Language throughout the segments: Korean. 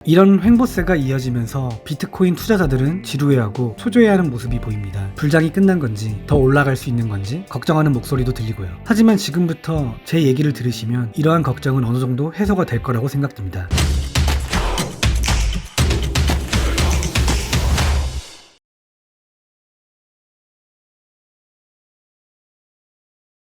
이런 횡보세가 이어지면서 비트코인 투자자들은 지루해하고 초조해하는 모습이 보입니다. 불장이 끝난 건지 더 올라갈 수 있는 건지 걱정하는 목소리도 들리고요. 하지만 지금부터 제 얘기를 들으시면 이러한 걱정은 어느 정도 해소가 될 거라고 생각됩니다.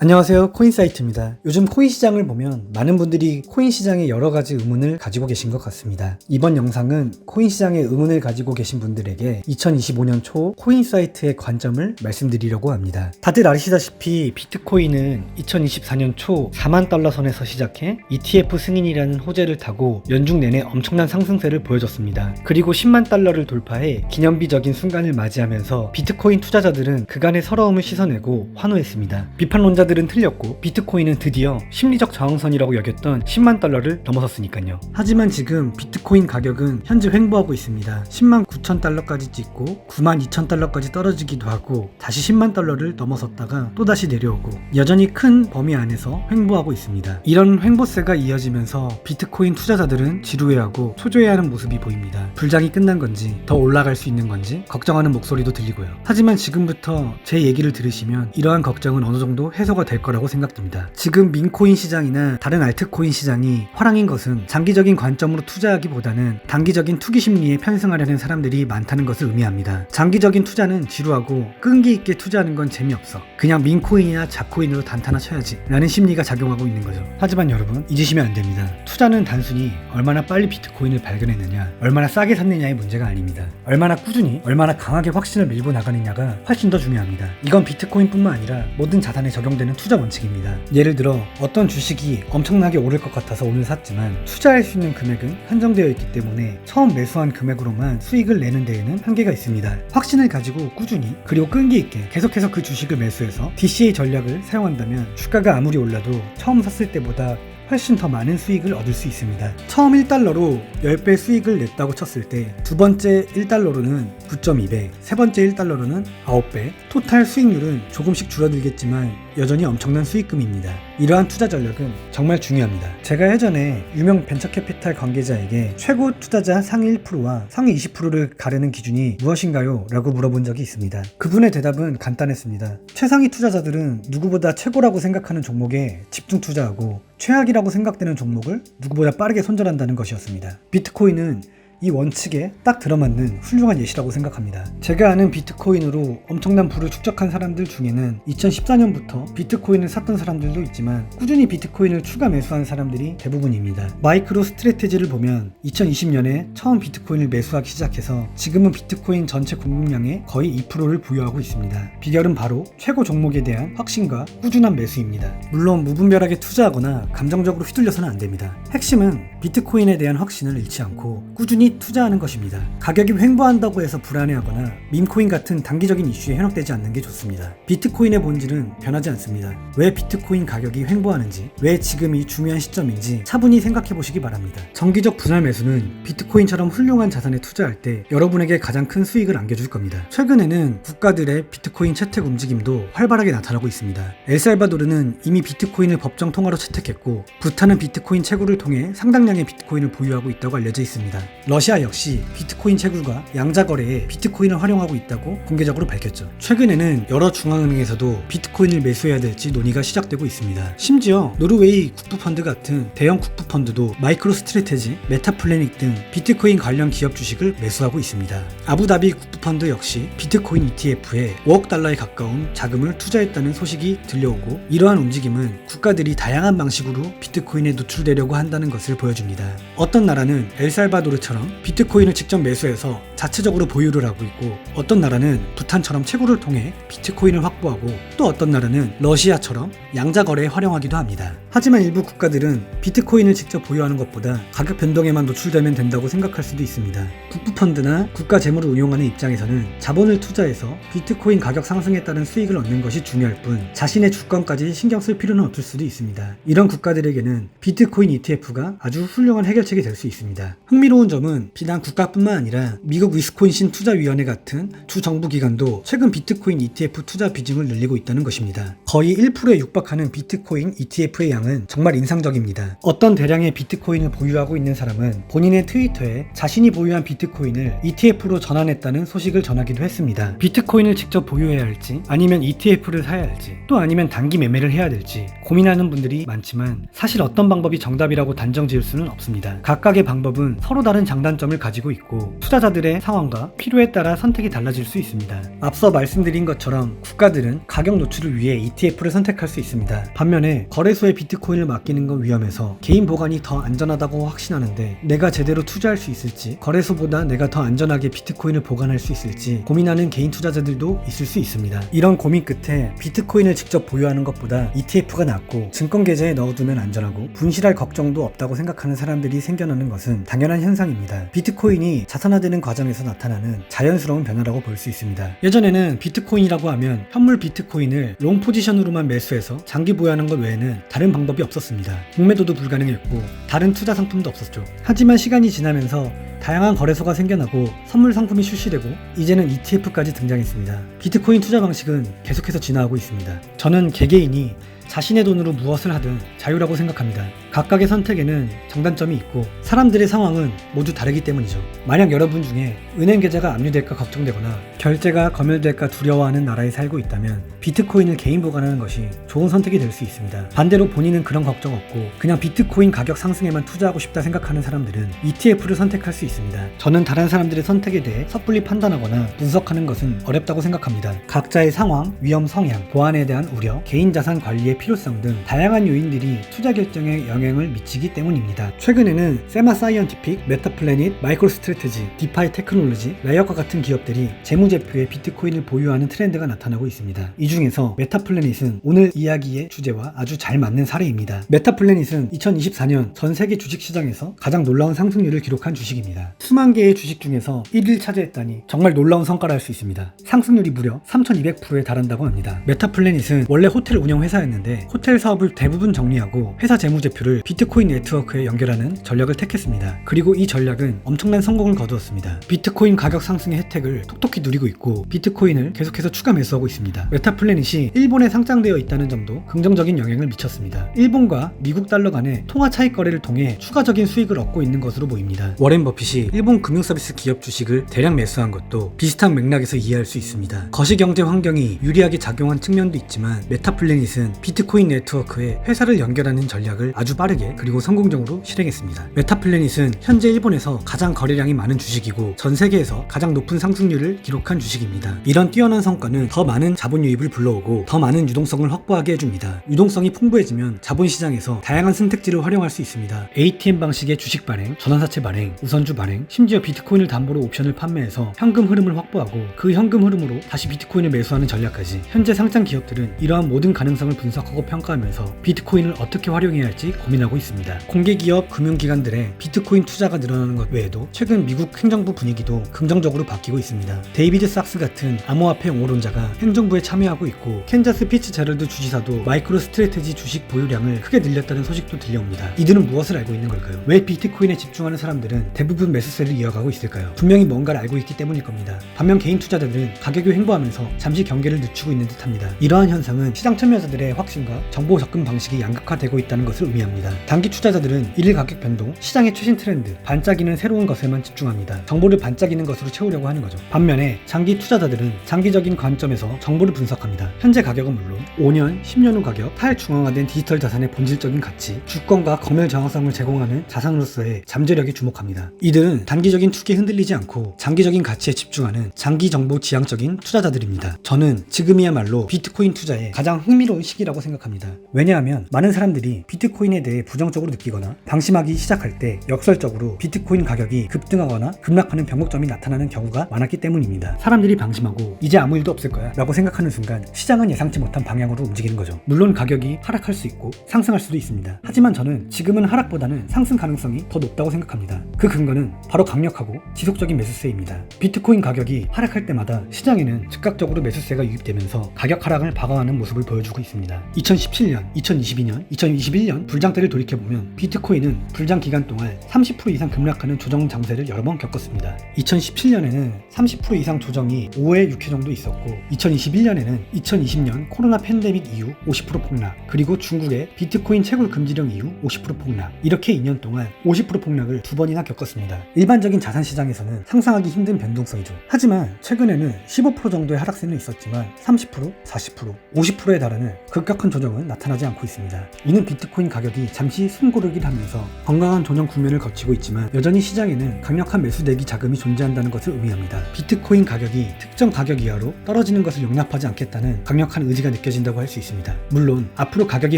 안녕하세요, 코인사이트입니다. 요즘 코인 시장을 보면 많은 분들이 코인 시장에 여러 가지 의문을 가지고 계신 것 같습니다. 이번 영상은 코인 시장에 의문을 가지고 계신 분들에게 2025년 초 코인사이트의 관점을 말씀드리려고 합니다. 다들 아시다시피 비트코인은 2024년 초 4만 달러 선에서 시작해 ETF 승인이라는 호재를 타고 연중 내내 엄청난 상승세를 보여줬습니다. 그리고 10만 달러를 돌파해 기념비적인 순간을 맞이하면서 비트코인 투자자들은 그간의 서러움을 씻어내고 환호했습니다. 비판론자들은 틀렸고 비트코인은 드디어 심리적 저항선이라고 여겼던 10만 달러를 넘어섰으니까요. 하지만 지금 비트코인 가격은 현재 횡보하고 있습니다. 10만 9천 달러까지 찍고 9만 2천 달러까지 떨어지기도 하고 다시 10만 달러를 넘어섰다가 또다시 내려오고 여전히 큰 범위 안에서 횡보하고 있습니다. 이런 횡보세가 이어지면서 비트코인 투자자들은 지루해하고 초조해하는 모습이 보입니다. 불장이 끝난 건지 더 올라갈 수 있는 건지 걱정하는 목소리도 들리고요. 하지만 지금부터 제 얘기를 들으시면 이러한 걱정은 어느 정도 해소가 될 거라고 생각됩니다. 지금 민코인 시장이나 다른 알트코인 시장이 화랑인 것은 장기적인 관점으로 투자하기보다는 단기적인 투기 심리에 편승하려는 사람들이 많다는 것을 의미합니다. 장기적인 투자는 지루하고 끈기 있게 투자하는 건 재미없어. 그냥 민코인이나 잡코인으로 단타나 쳐야지 라는 심리가 작용하고 있는 거죠. 하지만 여러분, 잊으시면 안 됩니다. 투자는 단순히 얼마나 빨리 비트코인을 발견했느냐, 얼마나 싸게 샀느냐의 문제가 아닙니다. 얼마나 꾸준히, 얼마나 강하게 확신을 밀고 나가느냐가 훨씬 더 중요합니다. 이건 비트코인뿐만 아니라 모든 자산에 적용되는 투자 원칙입니다. 예를 들어 어떤 주식이 엄청나게 오를 것 같아서 오늘 샀지만 투자할 수 있는 금액은 한정되어 있기 때문에 처음 매수한 금액으로만 수익을 내는 데에는 한계가 있습니다. 확신을 가지고 꾸준히 그리고 끈기 있게 계속해서 그 주식을 매수해서 DCA 전략을 사용한다면 주가가 아무리 올라도 처음 샀을 때보다 훨씬 더 많은 수익을 얻을 수 있습니다. 처음 1달러로 10배 수익을 냈다고 쳤을 때 두 번째 1달러로는 9.2배, 세 번째 1달러로는 9배, 토탈 수익률은 조금씩 줄어들겠지만 여전히 엄청난 수익금입니다. 이러한 투자 전략은 정말 중요합니다. 제가 예전에 유명 벤처캐피탈 관계자에게 최고 투자자 상위 1%와 상위 20%를 가르는 기준이 무엇인가요? 라고 물어본 적이 있습니다. 그분의 대답은 간단했습니다. 최상위 투자자들은 누구보다 최고라고 생각하는 종목에 집중 투자하고 최악이라고 생각되는 종목을 누구보다 빠르게 손절한다는 것이었습니다. 비트코인은 이 원칙에 딱 들어맞는 훌륭한 예시라고 생각합니다. 제가 아는 비트코인으로 엄청난 부를 축적한 사람들 중에는 2014년부터 비트코인을 샀던 사람들도 있지만 꾸준히 비트코인을 추가 매수한 사람들이 대부분입니다. 마이크로 스트래티지를 보면 2020년에 처음 비트코인을 매수하기 시작해서 지금은 비트코인 전체 공급량의 거의 2%를 보유하고 있습니다. 비결은 바로 최고 종목에 대한 확신과 꾸준한 매수입니다. 물론 무분별하게 투자하거나 감정적으로 휘둘려서는 안 됩니다. 핵심은 비트코인에 대한 확신을 잃지 않고 꾸준히 투자하는 것입니다. 가격이 횡보한다고 해서 불안해하거나 밈코인 같은 단기적인 이슈에 현혹되지 않는 게 좋습니다. 비트코인의 본질은 변하지 않습니다. 왜 비트코인 가격이 횡보하는지, 왜 지금이 중요한 시점인지 차분히 생각해 보시기 바랍니다. 정기적 분할 매수는 비트코인처럼 훌륭한 자산에 투자할 때 여러분에게 가장 큰 수익을 안겨줄 겁니다. 최근에는 국가들의 비트코인 채택 움직임도 활발하게 나타나고 있습니다. 엘살바도르는 이미 비트코인을 법정 통화로 채택했고 부탄은 비트코인 채굴을 통해 상당량의 비트코인을 보유하고 있다고 알려져 있습니다. 러시아 역시 비트코인 채굴과 양자 거래에 비트코인을 활용하고 있다고 공개적으로 밝혔죠. 최근에는 여러 중앙은행에서도 비트코인을 매수해야 될지 논의가 시작되고 있습니다. 심지어 노르웨이 국부펀드 같은 대형 국부펀드도 마이크로 스트래테지, 메타플래닉 등 비트코인 관련 기업 주식을 매수하고 있습니다. 아부다비 국부펀드 역시 비트코인 ETF에 5억 달러에 가까운 자금을 투자했다는 소식이 들려오고 이러한 움직임은 국가들이 다양한 방식으로 비트코인에 노출되려고 한다는 것을 보여줍니다. 어떤 나라는 엘살바도르처럼 비트코인을 직접 매수해서 자체적으로 보유를 하고 있고 어떤 나라는 부탄처럼 채굴을 통해 비트코인을 확보하고 또 어떤 나라는 러시아처럼 양자 거래에 활용하기도 합니다. 하지만 일부 국가들은 비트코인을 직접 보유하는 것보다 가격 변동에만 노출되면 된다고 생각할 수도 있습니다. 국부펀드나 국가 재무를 운용하는 입장에서는 자본을 투자해서 비트코인 가격 상승에 따른 수익을 얻는 것이 중요할 뿐 자신의 주권까지 신경 쓸 필요는 없을 수도 있습니다. 이런 국가들에게는 비트코인 ETF가 아주 훌륭한 해결책이 될 수 있습니다. 흥미로운 점은 비단 국가뿐만 아니라 미국 위스콘신 투자위원회 같은 주 정부 기관도 최근 비트코인 ETF 투자 비중을 늘리고 있다는 것입니다. 거의 1%에 육박하는 비트코인 ETF의 양은 정말 인상적입니다. 어떤 대량의 비트코인을 보유하고 있는 사람은 본인의 트위터에 자신이 보유한 비트코인을 ETF로 전환했다는 소식을 전하기도 했습니다. 비트코인을 직접 보유해야 할지, 아니면 ETF를 사야 할지, 또 아니면 단기 매매를 해야 될지 고민하는 분들이 많지만 사실 어떤 방법이 정답이라고 단정 지을 수는 없습니다. 각각의 방법은 서로 다른 장단점을 가지고 있고 투자자들의 상황과 필요에 따라 선택이 달라질 수 있습니다. 앞서 말씀드린 것처럼 국가들은 가격 노출을 위해 ETF를 선택할 수 있습니다. 반면에 거래소에 비트코인을 맡기는 건 위험해서 개인 보관이 더 안전하다고 확신하는데 내가 제대로 투자할 수 있을지, 거래소보다 내가 더 안전하게 비트코인을 보관할 수 있을지 고민하는 개인 투자자들도 있을 수 있습니다. 이런 고민 끝에 비트코인을 직접 보유하는 것보다 ETF가 낫고 증권 계좌에 넣어두면 안전하고 분실할 걱정도 없다고 생각하는 사람들이 생겨나는 것은 당연한 현상입니다. 비트코인이 자산화되는 과정에서 나타나는 자연스러운 변화라고 볼 수 있습니다. 예전에는 비트코인이라고 하면 현물 비트코인을 롱 포지션으로만 매수해서 장기 보유하는 것 외에는 다른 방법이 없었습니다. 공매도도 불가능했고 다른 투자 상품도 없었죠. 하지만 시간이 지나면서 다양한 거래소가 생겨나고 선물 상품이 출시되고 이제는 ETF까지 등장했습니다. 비트코인 투자 방식은 계속해서 진화하고 있습니다. 저는 개개인이 자신의 돈으로 무엇을 하든 자유라고 생각합니다. 각각의 선택에는 장단점이 있고 사람들의 상황은 모두 다르기 때문이죠. 만약 여러분 중에 은행 계좌가 압류될까 걱정되거나 결제가 검열될까 두려워하는 나라에 살고 있다면 비트코인을 개인 보관하는 것이 좋은 선택이 될 수 있습니다. 반대로 본인은 그런 걱정 없고 그냥 비트코인 가격 상승에만 투자하고 싶다 생각하는 사람들은 ETF를 선택할 수 있습니다. 저는 다른 사람들의 선택에 대해 섣불리 판단하거나 분석하는 것은 어렵다고 생각합니다. 각자의 상황, 위험 성향, 보안에 대한 우려, 개인 자산 관리의 필요성 등 다양한 요인들이 투자 결정에 영향을 미치기 때문입니다. 최근에는 세마 사이언티픽, 메타플래닛, 마이크로스트래티지, 디파이 테크놀로지, 라이엇과 같은 기업들이 재무제표에 비트코인을 보유하는 트렌드가 나타나고 있습니다. 이 중에서 메타플래닛은 오늘 이야기의 주제와 아주 잘 맞는 사례입니다. 메타플래닛은 2024년 전 세계 주식시장에서 가장 놀라운 상승률을 기록한 주식입니다. 수만 개의 주식 중에서 1위를 차지했다니 정말 놀라운 성과라 할 수 있습니다. 상승률이 무려 3200%에 달한다고 합니다. 메타플래닛은 원래 호텔 운영 회사였는데 호텔 사업을 대부분 정리하고 회사 재무제표를 비트코인 네트워크에 연결하는 전략을 택했습니다. 그리고 이 전략은 엄청난 성공을 거두었습니다. 비트코인 가격 상승의 혜택을 톡톡히 누리고 있고 비트코인을 계속해서 추가 매수하고 있습니다. 메타플래닛이 일본에 상장되어 있다는 점도 긍정적인 영향을 미쳤습니다. 일본과 미국 달러 간의 통화 차익 거래를 통해 추가적인 수익을 얻고 있는 것으로 보입니다. 워렌 버핏이 일본 금융서비스 기업 주식을 대량 매수한 것도 비슷한 맥락에서 이해할 수 있습니다. 거시경제 환경이 유리하게 작용한 측면도 있지만 메타플래닛은 비트코인 네트워크에 회사를 연결하는 전략을 아주 빠르게 그리고 성공적으로 실행했습니다. 메타플래닛은 현재 일본에서 가장 거래량이 많은 주식이고 전 세계에서 가장 높은 상승률을 기록한 주식입니다. 이런 뛰어난 성과는 더 많은 자본 유입을 불러오고 더 많은 유동성을 확보하게 해줍니다. 유동성이 풍부해지면 자본시장에서 다양한 선택지를 활용할 수 있습니다. ATM 방식의 주식 발행, 전환사채 발행, 우선주 발행, 심지어 비트코인을 담보로 옵션을 판매해서 현금 흐름을 확보하고 그 현금 흐름으로 다시 비트코인을 매수하는 전략까지 현재 상장 기업들은 이러한 모든 가능성을 분석하고 평가하면서 비트코인을 어떻게 활용해야 할지 고민하고 있습니다. 공개기업, 금융기관들의 비트코인 투자가 늘어나는 것 외에도 최근 미국 행정부 분위기도 긍정적으로 바뀌고 있습니다. 데이비드 sak스 같은 암호화폐 옹호론자가 행정부에 참여하고 있고 캔자스 피츠제럴드 주지사도 마이크로스트래티지 주식 보유량을 크게 늘렸다는 소식도 들려옵니다. 이들은 무엇을 알고 있는 걸까요? 왜 비트코인에 집중하는 사람들은 대부분 매수세를 이어가고 있을까요? 분명히 뭔가를 알고 있기 때문일 겁니다. 반면 개인 투자자들은 가격이 횡보하면서 잠시 경계를 늦추고 있는 듯합니다. 이러한 현상은 시장 참여자들의 확신과 정보 접근 방식이 양극화되고 있다는 것을 의미합니다. 단기 투자자들은 일일 가격 변동, 시장의 최신 트렌드, 반짝이는 새로운 것에만 집중합니다. 정보를 반짝이는 것으로 채우려고 하는 거죠. 반면에 장기 투자자들은 장기적인 관점에서 정보를 분석합니다. 현재 가격은 물론 5년, 10년 후 가격, 탈중앙화된 디지털 자산의 본질적인 가치, 주권과 검열 정확성을 제공하는 자산으로서의 잠재력에 주목합니다. 이들은 단기적인 투기에 흔들리지 않고 장기적인 가치에 집중하는 장기 정보 지향적인 투자자들입니다. 저는 지금이야말로 비트코인 투자에 가장 흥미로운 시기라고 생각합니다. 왜냐하면 많은 사람들이 비트코인에 대해 부정적으로 느끼거나 방심하기 시작할 때 역설적으로 비트코인 가격이 급등하거나 급락하는 변곡점이 나타나는 경우가 많았기 때문입니다. 사람들이 방심하고 이제 아무 일도 없을 거야 라고 생각하는 순간 시장은 예상치 못한 방향으로 움직이는 거죠. 물론 가격이 하락할 수 있고 상승할 수도 있습니다. 하지만 저는 지금은 하락보다는 상승 가능성이 더 높다고 생각합니다. 그 근거는 바로 강력하고 지속적인 매수세입니다. 비트코인 가격이 하락할 때마다 시장에는 즉각적으로 매수세가 유입되면서 가격 하락을 방어하는 모습을 보여주고 있습니다. 2017년, 2022년, 2021년 불장 때를 돌이켜보면 비트코인은 불장 기간 동안 30% 이상 급락하는 조정 장세를 여러 번 겪었습니다. 2017년에는 30% 이상 조정이 5회, 6회 정도 있었고 2021년에는 2020년 코로나 팬데믹 이후 50% 폭락, 그리고 중국의 비트코인 채굴 금지령 이후 50% 폭락, 이렇게 2년 동안 50% 폭락을 두 번이나 겪었습니다. 일반적인 자산 시장에서는 상상하기 힘든 변동성이죠. 하지만 최근에는 15% 정도의 하락세는 있었지만 30%, 40%, 50%에 달하는 급격한 조정은 나타나지 않고 있습니다. 이는 비트코인 가격이 잠시 숨고르기를 하면서 건강한 조정 국면을 거치고 있지만 여전히 시장에는 강력한 매수 대기 자금이 존재한다는 것을 의미합니다. 비트코인 가격이 특정 가격 이하로 떨어지는 것을 용납하지 않겠다는 강력한 의지가 느껴진다고 할 수 있습니다. 물론 앞으로 가격이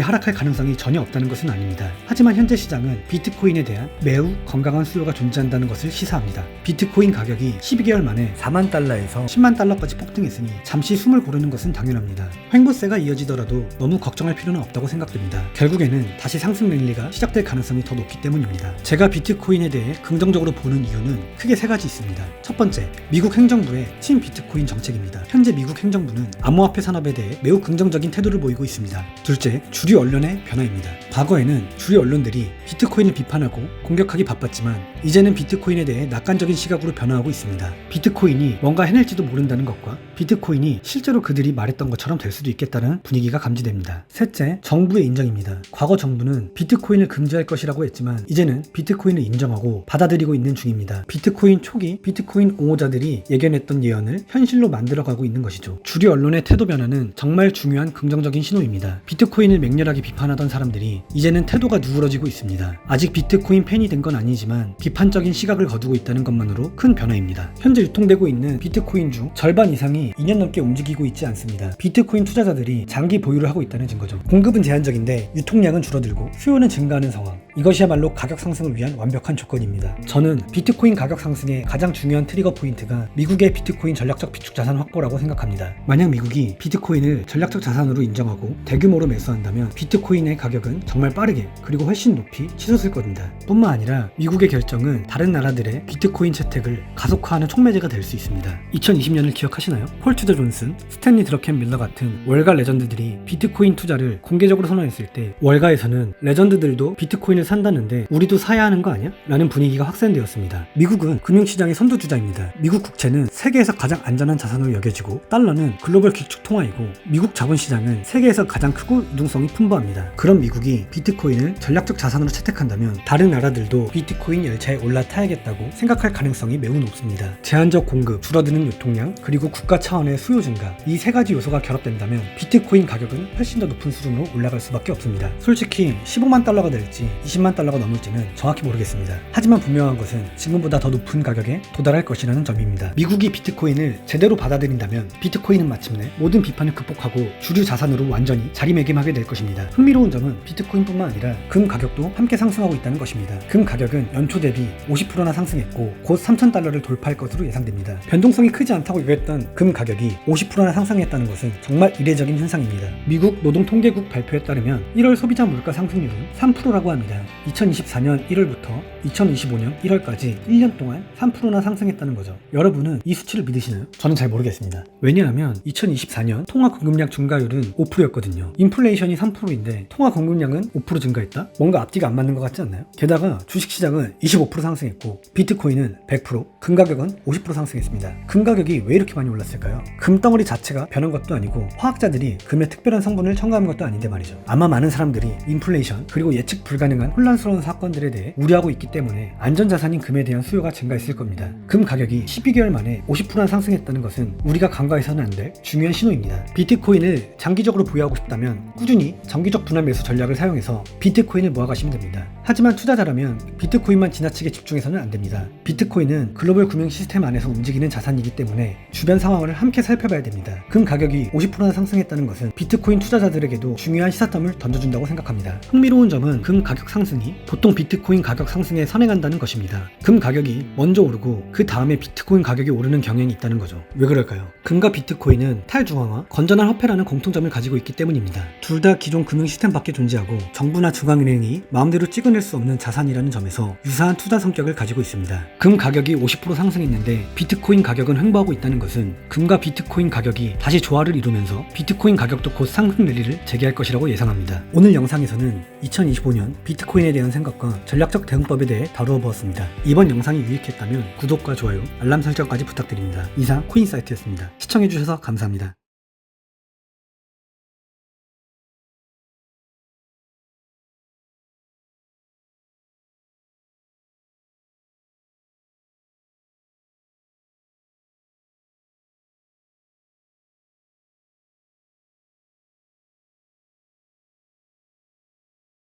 하락할 가능성이 전혀 없다는 것은 아닙니다. 하지만 현재 시장은 비트코인에 대한 매우 건강한 수요가 존재한다는 것을 시사합니다. 비트코인 가격이 12개월 만에 4만 달러에서 10만 달러까지 폭등했으니 잠시 숨을 고르는 것은 당연합니다. 횡보세가 이어지더라도 너무 걱정할 필요는 없다고 생각됩니다. 결국에는 다시 상승 랠리가 시작될 가능성이 더 높기 때문입니다. 제가 비트코인에 대해 긍정적으로 보는 이유는 크게 세 가지 있습니다. 첫 번째, 미국 행정부의 친 비트코인 정책입니다. 현재 미국 행정부는 암호화폐 산업에 대해 매우 긍정적인 태도를 보이고 있습니다. 둘째, 주류 언론의 변화입니다. 과거에는 주류 언론들이 비트코인을 비판하고 공격하기 바빴지만 이제는 비트코인에 대해 낙관적인 시각으로 변화하고 있습니다. 비트코인이 뭔가 해낼지도 모른다는 것과 비트코인이 실제로 그들이 말했던 것처럼 될 수도 있겠다는 분위기가 감지됩니다. 셋째, 정부의 인정입니다. 과거 정부는 비트코인을 금지할 것이라고 했지만 이제는 비트코인을 인정하고 받아들이고 있는 중입니다. 비트코인 초기 비트코인 옹호자들이 예견했던 예언을 현실로 만들어가고 있는 것이죠. 주류 언론의 태도 변화는 정말 중요한 긍정적인 신호입니다. 비트코인을 맹렬하게 비판하던 사람들이 이제는 태도가 누그러지고 있습니다. 아직 비트코인 팬이 된 건 아니지만 비판적인 시각을 거두고 있다는 것만으로 큰 변화입니다. 현재 유통되고 있는 비트코인 중 절반 이상이 2년 넘게 움직이고 있지 않습니다. 비트코인 투자자들이 장기 보유를 하고 있다는 증거죠. 공급은 제한적인데 유통량은 줄어들고 수요는 증가하는 상황. 이것이야말로 가격 상승을 위한 완벽한 조건입니다. 저는 비트코인 가격 상승의 가장 중요한 트리거 포인트가 미국의 비트코인 전략적 비축 자산 확보라고 생각합니다. 만약 미국이 비트코인을 전략적 자산으로 인정하고 대규모로 매수한다면 비트코인의 가격은 정말 빠르게 그리고 훨씬 높이 치솟을 겁니다. 뿐만 아니라 미국의 결정은 다른 나라들의 비트코인 채택을 가속화하는 촉매제가 될 수 있습니다. 2020년을 기억하시나요? 폴 트저 존슨, 스탠리 드러켄 밀러 같은 월가 레전드들이 비트코인 투자를 공개적으로 선언했을 때 월가에서는 레전드들도 비트코인을 산다는데 우리도 사야 하는 거 아니야? 라는 분위기가 확산되었습니다. 미국은 금융시장의 선두주자입니다. 미국 국채는 세계에서 가장 안전한 자산으로 여겨지고 달러는 글로벌 기축 통화이고 미국 자본시장은 세계에서 가장 크고 유동성이 풍부합니다. 그런 미국이 비트코인을 전략적 자산으로 채택한다면 다른 나라들도 비트코인 열차에 올라타야겠다고 생각할 가능성이 매우 높습니다. 제한적 공급, 줄어드는 유통량, 그리고 국가 차원의 수요 증가, 이 세 가지 요소가 결합된다면 비트코인 가격은 훨씬 더 높은 수준으로 올라갈 수밖에 없습니다. 솔직히 15만 달러가 될지 20만 달러가 넘을지는 정확히 모르겠습니다. 하지만 분명한 것은 지금보다 더 높은 가격에 도달할 것이라는 점입니다. 미국이 비트코인을 제대로 받아들인다면 비트코인은 마침내 모든 비판을 극복하고 주류 자산으로 완전히 자리매김하게 될 것입니다. 흥미로운 점은 비트코인뿐만 아니라 금 가격도 함께 상승하고 있다는 것입니다. 금 가격은 연초 대비 50%나 상승했고 곧 3,000달러를 돌파할 것으로 예상됩니다. 변동성이 크지 않다고 여겼던 금 가격이 50%나 상승했다는 것은 정말 이례적인 현상입니다. 미국 노동통계국 발표에 따르면 1월 소비자 물가 상승률은 3%라고 합니다. 2024년 1월부터 2025년 1월까지 1년 동안 3%나 상승했다는 거죠. 여러분은 이 수치를 믿으시나요? 저는 잘 모르겠습니다. 왜냐하면 2024년 통화 공급량 증가율은 5%였거든요. 인플레이션이 3%인데 통화 공급량은 5% 증가했다? 뭔가 앞뒤가 안 맞는 것 같지 않나요? 게다가 주식시장은 25% 상승했고 비트코인은 100%, 금 가격은 50% 상승했습니다. 금 가격이 왜 이렇게 많이 올랐을까요? 금덩어리 자체가 변한 것도 아니고 화학자들이 금의 특별한 성분을 첨가한 것도 아닌데 말이죠. 아마 많은 사람들이 인플레이션 그리고 예측 불가능한 혼란스러운 사건들에 대해 우려하고 있기 때문에 안전자산인 금에 대한 수요가 증가했을 겁니다. 금 가격이 12개월 만에 50%나 상승했다는 것은 우리가 간과해서는 안 될 중요한 신호입니다. 비트코인을 장기적으로 보유하고 싶다면 꾸준히 정기적 분할 매수 전략을 사용해서 비트코인을 모아가시면 됩니다. 하지만 투자자라면 비트코인만 지나치게 집중해서는 안 됩니다. 비트코인은 글로벌 금융 시스템 안에서 움직이는 자산이기 때문에 주변 상황을 함께 살펴봐야 됩니다. 금 가격이 50%나 상승했다는 것은 비트코인 투자자들에게도 중요한 시사점을 던져준다고 생각합니다. 흥미로운 점은 금 가격 상승이 보통 비트코인 가격 상승에 선행한다는 것입니다. 금 가격이 먼저 오르고 그 다음에 비트코인 가격이 오르는 경향이 있다는 거죠. 왜 그럴까요? 금과 비트코인은 탈중앙화, 건전한 화폐라는 공통점을 가지고 있기 때문입니다. 둘 다 기존 금융 시스템 밖에 존재하고 정부나 중앙은행이 마음대로 찍어 끊어낼 수 없는 자산이라는 점에서 유사한 투자 성격을 가지고 있습니다. 금 가격이 50% 상승했는데 비트코인 가격은 횡보하고 있다는 것은 금과 비트코인 가격이 다시 조화를 이루면서 비트코인 가격도 곧 상승 랠리를 재개할 것이라고 예상합니다. 오늘 영상에서는 2025년 비트코인에 대한 생각과 전략적 대응법에 대해 다루어 보았습니다. 이번 영상이 유익했다면 구독과 좋아요, 알람 설정까지 부탁드립니다. 이상 코인사이트였습니다. 시청해주셔서 감사합니다.